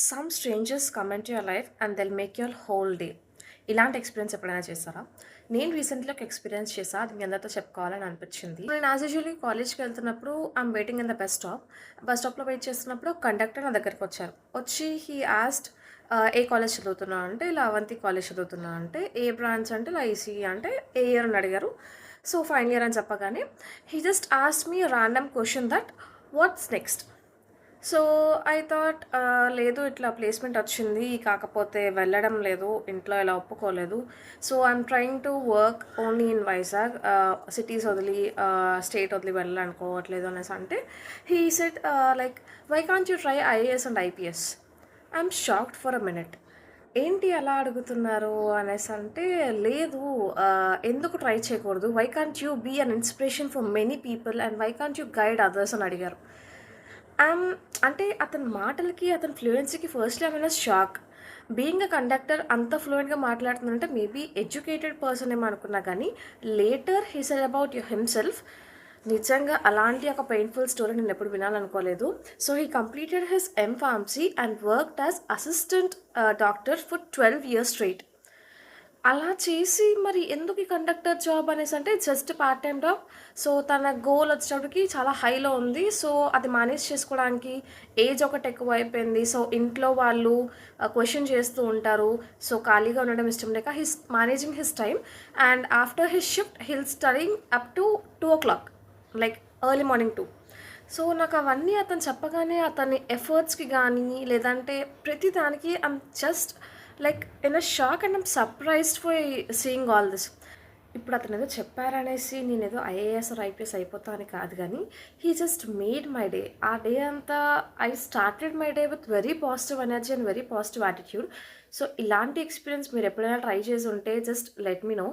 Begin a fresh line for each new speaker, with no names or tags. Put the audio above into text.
Some strangers come into your life and they'll make your whole day. ఇలాంటి experience ఎప్పుడైనా చేశారా? నేను recently ఒక ఎక్స్‌పీరియన్స్ చేశా. అది మీ అందరితో చెప్పుకోవాలని అనిపిచ్చింది. నేను యాజ్ యూజువల్లీ కాలేజ్‌కెళ్తున్నప్పుడు I'm waiting in the bus stop. Bus స్టాప్‌లో వెయిట్ చేస్తున్నప్పుడు కండక్టర్ నా దగ్గరికొచ్చారు. వచ్చి హీ ఆస్క్డ్ ఏ కాలేజ్ చదువుతున్నావు అంటే, ఇలా అవంతి కాలేజ్ చదువుతున్నా అంటే, ఏ బ్రాంచ్ అంటే, ఇలా ఈసీఈ అంటే, ఏ ఇయర్ అని అడిగారు. సో, ఫైనల్ ఇయర్ అని చెప్పగానే he just asked me random question that watts next? So, I thought లేదు ఇట్లా ప్లేస్‌మెంట్ వచ్చింది. కాకపోతే వెళ్ళడం లేదు. ఇంట్లో ఇలా ఒప్పుకోలేదు. So, I'm trying to work only in Vizag. Cities వదిలి స్టేట్ వదిలి వెళ్ళాలనుకోవట్లేదు అనేసి అంటే, he said like why can't you try IAS and IPS? I'm shocked for a minute. ఏంటి అలా అడుగుతున్నారు అనేసంటే, లేదు ఎందుకు ట్రై చేయకూడదు? Why can't you be an inspiration for many people and why can't you guide others అని అడిగారు. Um, అంటే అతని మాటలకి, అతని ఫ్లూయెన్సీకి firstly I am in a shock. Being a conductor అంత ఫ్లూయెంట్‌గా మాట్లాడుతున్నాడంటే మేబీ ఎడ్యుకేటెడ్ పర్సన్ ఏమో అనుకున్నా కానీ, later he said about himself నిజంగా అలాంటి ఒక పెయిన్‌ఫుల్ స్టోరీ నేనెప్పుడు వినాలనుకోలేదు. So, he completed his M pharmacy and worked as assistant doctor for 12 years straight. అలా చేసి మరి ఎందుకు ఈ కండక్టర్ జాబ్ అనేసంటే just part time job. So, తన గోల్ వచ్చేటప్పటికి చాలా హైలో ఉంది. సో, అది మేనేజ్ చేసుకోవడానికి ఏజ్ ఒకటి ఎక్కువైపోయింది. సో, ఇంట్లో వాళ్ళు క్వెషన్ చేస్తూ ఉంటారు. సో, ఖాళీగా ఉండడం ఇష్టం లేక managing his time and after his shift he'll studying up to 2:00 like early morning 2. So, నాకవన్నీ అతను చెప్పగానే అతని ఎఫర్ట్స్‌కి గానీ, లేదంటే ప్రతి దానికి I'm just like in a shock and I'm surprised for seeing all this. ఇప్పుడు అతనేదో చెప్పారనేసి నేనేదో ఐఏఎస్ ఆర్ ఐపీఎస్ అయిపోతా అని కాదు గానీ, he just made my day. ఆ డే అంతా I started my day with very positive energy and very positive attitude. So, ఇలాంటి ఎక్స్‌పీరియన్స్ మీరెప్పుడైనా ట్రై చేసుంటే జస్ట్ లెట్ మీ నో.